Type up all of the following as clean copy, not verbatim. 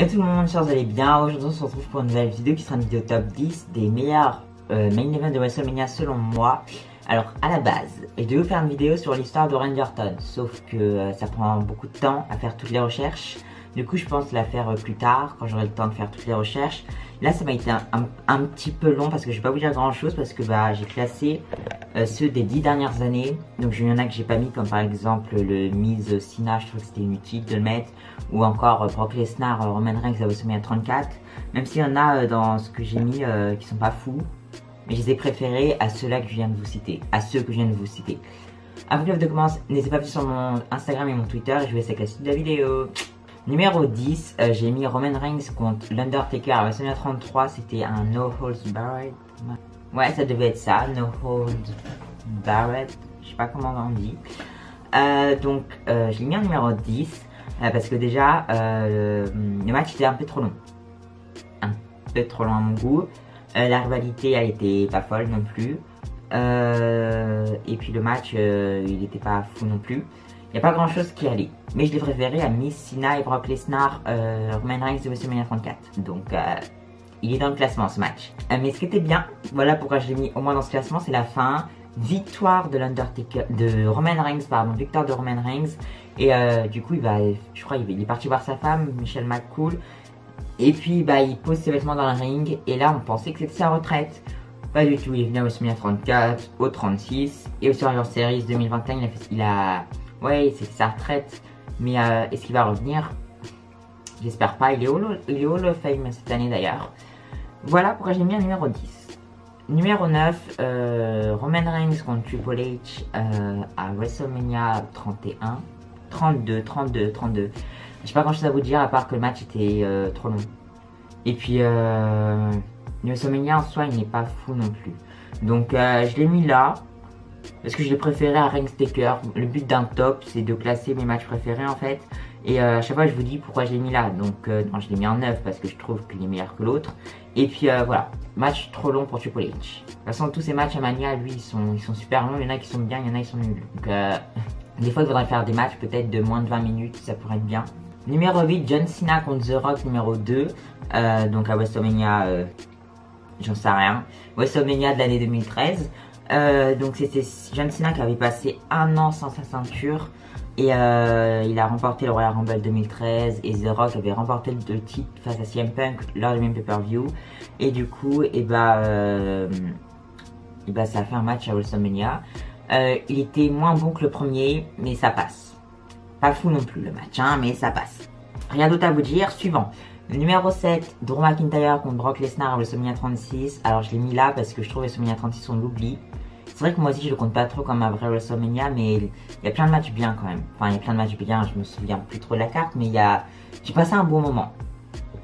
Et tout le monde, chers, vous allez bien. Aujourd'hui, on se retrouve pour une nouvelle vidéo qui sera une vidéo top 10 des meilleurs main events de WrestleMania selon moi. Alors, à la base, je devais vous faire une vidéo sur l'histoire de Randy Orton, sauf que ça prend beaucoup de temps à faire toutes les recherches. Du coup, je pense la faire plus tard, quand j'aurai le temps de faire toutes les recherches. Là, ça m'a été un petit peu long parce que je vais pas vous dire grand chose parce que j'ai classé ceux des 10 dernières années. Donc, il y en a que j'ai pas mis, comme par exemple le Miz Cena, je trouve que c'était inutile de le mettre. Ou encore Brock Lesnar, Roman Reigns à WrestleMania 34. Même s'il y en a dans ce que j'ai mis qui sont pas fous. Mais je les ai préférés à ceux-là que je viens de vous citer. À ceux que je viens de vous citer. Avant que la vidéo commence, n'hésitez pas à sur mon Instagram et mon Twitter. Et je vous laisse avec la suite de la vidéo. Numéro 10, j'ai mis Roman Reigns contre l'Undertaker à WrestleMania 33. C'était un No Holds Barred. Ouais, ça devait être ça. No Holds Barred. Je sais pas comment on dit. Je l'ai mis en numéro 10. Parce que déjà, le match était un peu trop long. Un peu trop long à mon goût. La rivalité, elle était pas folle non plus. Et puis le match, il était pas fou non plus. Il n'y a pas grand chose qui allait. Mais je l'ai préféré à Miz, Cena et Brock Lesnar, Roman Reigns de WrestleMania 34. Donc, il est dans le classement ce match. Mais ce qui était bien, voilà pourquoi je l'ai mis au moins dans ce classement, c'est la fin. Victoire de l'Undertaker, de Roman Reigns, pardon, victoire de Roman Reigns. Et du coup, je crois il est parti voir sa femme, Michelle McCool. Et puis, il pose ses vêtements dans le ring. Et là, on pensait que c'était sa retraite. Pas du tout, il est venu à WrestleMania 34, au 36. Et au Survivor Series 2021, ouais, c'est sa retraite. Mais est-ce qu'il va revenir? J'espère pas. Il est Hall of Fame cette année d'ailleurs. Voilà pourquoi j'ai mis un numéro 10. Numéro 9, Roman Reigns contre Triple H à WrestleMania 31. 32. Je sais pas grand chose à vous dire à part que le match était trop long. Et puis, WrestleMania en soi, il n'est pas fou non plus. Donc, je l'ai mis là. Parce que je l'ai préféré à Reigns Taker. Le but d'un top, c'est de classer mes matchs préférés en fait. Et à chaque fois, je vous dis pourquoi je l'ai mis là. Donc, non, je l'ai mis en 9 parce que je trouve qu'il est meilleur que l'autre. Et puis voilà, match trop long pour Triple H. De toute façon, tous ces matchs à Mania, lui, ils sont super longs. Il y en a qui sont bien, il y en a qui sont nuls. Donc, des fois, il faudrait faire des matchs peut-être de moins de 20 minutes, ça pourrait être bien. Numéro 8, John Cena contre The Rock, numéro 2. Donc à WrestleMania, j'en sais rien. WrestleMania de l'année 2013. Donc c'était John Cena qui avait passé un an sans sa ceinture. Et il a remporté le Royal Rumble 2013. Et The Rock avait remporté le titre face à CM Punk lors du même pay-per-view. Et du coup, ça a fait un match à WrestleMania. Il était moins bon que le premier, mais ça passe. Pas fou non plus le match, hein, mais ça passe. Rien d'autre à vous dire. Suivant. Numéro 7, Drew McIntyre contre Brock Lesnar à WrestleMania 36. Alors je l'ai mis là parce que je trouve WrestleMania 36 on l'oublie. C'est vrai que moi aussi je le compte pas trop comme un vrai WrestleMania, mais il y a plein de matchs bien quand même. Enfin il y a plein de matchs bien, je me souviens plus trop de la carte, mais j'ai passé un bon moment.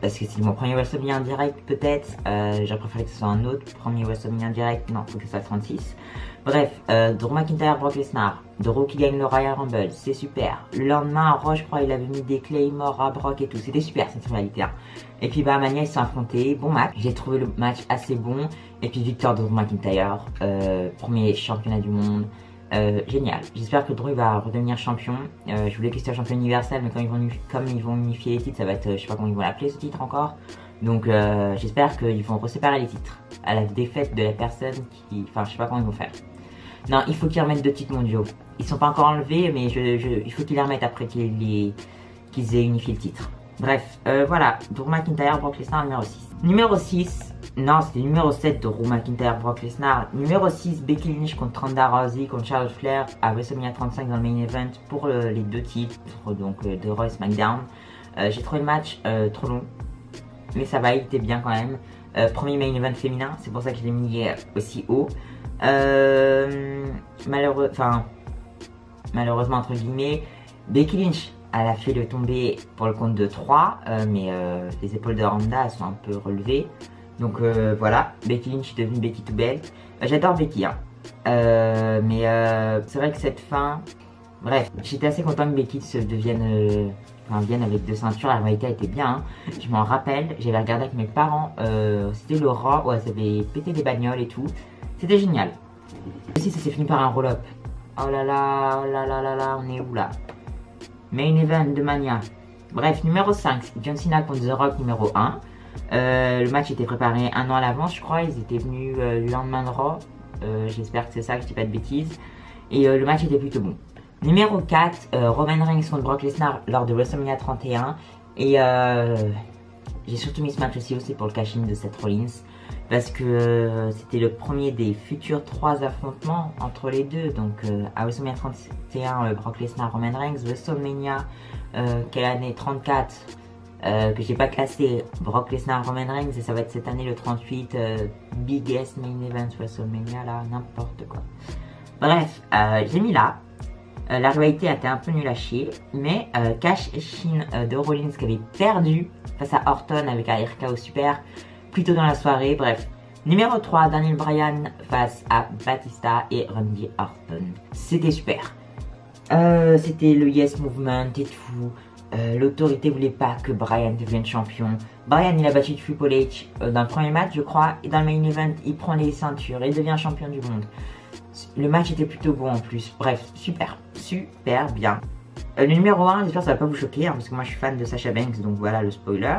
Parce que c'est mon premier WrestleMania en direct peut-être. J'aurais préféré que ce soit un autre premier WrestleMania en direct. Non, faut que ce soit 36. Bref, Drew McIntyre, Brock Lesnar. Drew qui gagne le Royal Rumble, c'est super. Le lendemain, Raw, je crois, il avait mis des Claymore à Brock et tout. C'était super cette rivalité là. Et puis à Mania, ils se sont affrontés. Bon match. J'ai trouvé le match assez bon. Et puis victoire de Drew McIntyre. Premier championnat du monde. Génial. J'espère que Drew va redevenir champion. Je voulais qu'il soit champion universel, mais comme ils vont unifier les titres, ça va être, je sais pas comment ils vont l'appeler ce titre encore. Donc j'espère qu'ils vont reséparer les titres à la défaite de la personne qui, enfin je sais pas comment ils vont faire. Non, il faut qu'ils remettent 2 titres mondiaux. Ils sont pas encore enlevés, mais il faut qu'ils les remettent après qu'ils aient unifié le titre. Bref, voilà. Drew McIntyre, Brock Lesnar, numéro 6. Numéro 6. Non, c'était numéro 7 de Drew McIntyre, Brock Lesnar. Numéro 6, Becky Lynch contre Ronda Rousey, contre Charlotte Flair à WrestleMania 35 dans le main event pour les 2 titres, donc de Raw et SmackDown. J'ai trouvé le match trop long, mais ça va, il était bien quand même. Premier main event féminin, c'est pour ça que je l'ai mis aussi haut. Malheureusement entre guillemets, Becky Lynch, elle a fait le tomber pour le compte de 3, mais les épaules de Ronda sont un peu relevées. Donc voilà, Becky Lynch est devenue Becky to Belt. J'adore Becky, hein. Mais c'est vrai que cette fin... Bref, j'étais assez content que Becky vienne avec 2 ceintures. La rivalité était bien, hein. Je m'en rappelle, j'avais regardé avec mes parents. C'était le Raw où elles avaient pété des bagnoles et tout. C'était génial. Aussi, ça s'est fini par un roll-up. Oh là là, on est où là? Main event de Mania. Bref, numéro 5, John Cena contre The Rock numéro 1. Le match était préparé un an à l'avance, je crois. Ils étaient venus le lendemain de Raw. J'espère que c'est ça, que je dis pas de bêtises. Et le match était plutôt bon. Numéro 4, Roman Reigns contre Brock Lesnar lors de WrestleMania 31. Et j'ai surtout mis ce match aussi pour le cash-in de Seth Rollins. Parce que c'était le premier des futurs 3 affrontements entre les deux. Donc à WrestleMania 31, Brock Lesnar, Roman Reigns. WrestleMania, quelle année 34, que j'ai pas classé, Brock Lesnar, Roman Reigns. Et ça va être cette année le 38, Biggest Main Event WrestleMania, là, n'importe quoi. Bref, j'ai mis là. La rivalité a été un peu nulle à chier, mais cash-in de Rollins qui avait perdu face à Orton avec un RKO super plus tôt dans la soirée. Bref, numéro 3, Daniel Bryan face à Batista et Randy Orton. C'était super. C'était le Yes Movement et tout. L'autorité voulait pas que Bryan devienne champion. Bryan, il a battu Triple H dans le premier match, je crois, et dans le main event, il prend les ceintures et devient champion du monde. Le match était plutôt bon en plus. Bref, super bien. Le numéro 1, j'espère que ça va pas vous choquer, hein, parce que moi je suis fan de Sasha Banks, donc voilà le spoiler.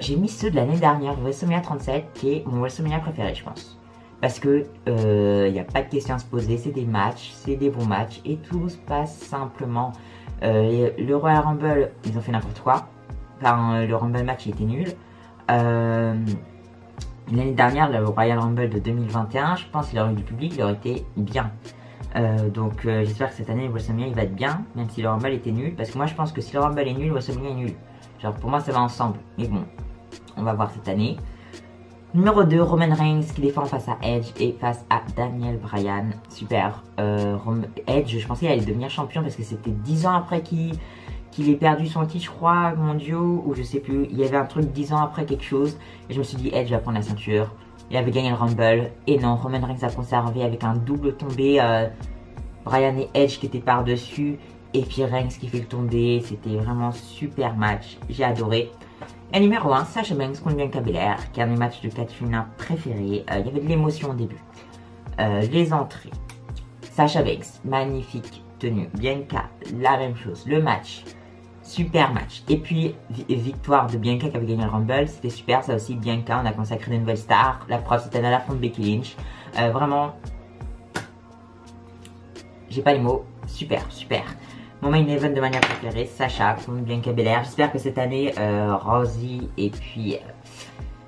J'ai mis ceux de l'année dernière, WrestleMania 37, qui est mon WrestleMania préféré, je pense. Parce que y a pas de questions à se poser, c'est des matchs, c'est des bons matchs, et tout se passe simplement. Le Royal Rumble, ils ont fait n'importe quoi. Enfin, le Rumble match il était nul. L'année dernière, le Royal Rumble de 2021, je pense qu'il aurait eu du public, il aurait été bien. Donc j'espère que cette année, le WrestleMania il va être bien, même si le Rumble était nul. Parce que moi je pense que si le Rumble est nul, le WrestleMania est nul. Genre pour moi ça va ensemble. Mais bon, on va voir cette année. Numéro 2, Roman Reigns qui défend face à Edge et face à Daniel Bryan. Super. Edge, je pensais qu'il allait devenir champion parce que c'était 10 ans après qu'il ait perdu son titre, je crois, mondiaux, ou je sais plus. Il y avait un truc 10 ans après quelque chose. Et je me suis dit, Edge va prendre la ceinture. Il avait gagné le Rumble. Et non, Roman Reigns a conservé avec un double tombé. Bryan et Edge qui étaient par-dessus. Et puis Reigns qui fait le tombé. C'était vraiment super match. J'ai adoré. Et numéro 1, Sasha Banks contre Bianca Belair, qui est un de mes matchs de 4 féminins préférés. Il y avait de l'émotion au début. Les entrées. Sasha Banks, magnifique tenue. Bianca, la même chose. Le match. Super match. Et puis, victoire de Bianca qui avait gagné le Rumble. C'était super, ça aussi. Bianca, on a consacré de nouvelles stars. La preuve, c'était à la fin de Becky Lynch. Vraiment, j'ai pas les mots. Super. Mon main event de manière préférée, Sasha contre Bianca Belair. J'espère que cette année, Rosie et puis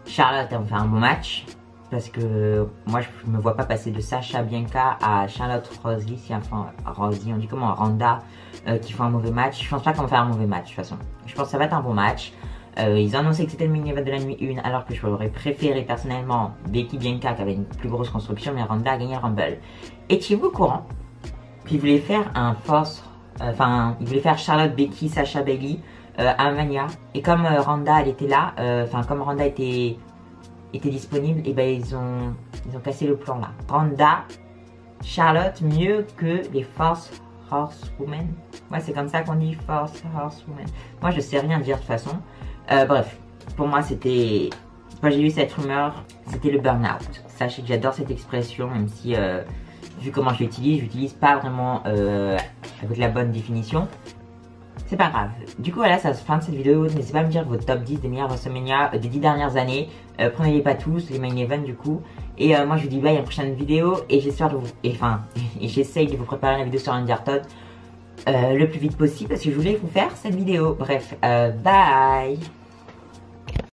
Charlotte vont faire un bon match. Parce que moi, je me vois pas passer de Sasha Bianca à Charlotte Rosie. Si enfin, Rosie, on dit comment, Randa, qui font un mauvais match. Je pense pas qu'on va faire un mauvais match de toute façon. Je pense que ça va être un bon match. Ils ont annoncé que c'était le main event de la nuit 1, alors que je l'aurais préféré personnellement Becky Bianca qui avait une plus grosse construction, mais Randa a gagné le Rumble. Étiez-vous au courant qu'ils voulaient faire un force. Enfin, ils voulaient faire Charlotte, Becky, Sasha, Bayley à Mania. Et comme Randa, elle était là, comme Randa était disponible, et ben ils ont cassé le plan là. Randa, Charlotte, mieux que les Force Horsewomen. Ouais, c'est comme ça qu'on dit, Force Horsewomen. Moi, je sais rien dire de toute façon. Bref, pour moi, c'était... Quand j'ai lu cette rumeur, c'était le burn-out. Sachez que j'adore cette expression, même si... vu comment je l'utilise pas vraiment avec la bonne définition. C'est pas grave. Du coup, voilà, c'est la fin de cette vidéo. N'hésitez pas à me dire votre top 10 des meilleurs WrestleMania des 10 dernières années. Prenez-les pas tous, les main events du coup. Et moi, je vous dis bye à une prochaine vidéo. Et j'espère de vous... et j'essaye de vous préparer la vidéo sur Randy Orton le plus vite possible parce que je voulais vous faire cette vidéo. Bref, bye!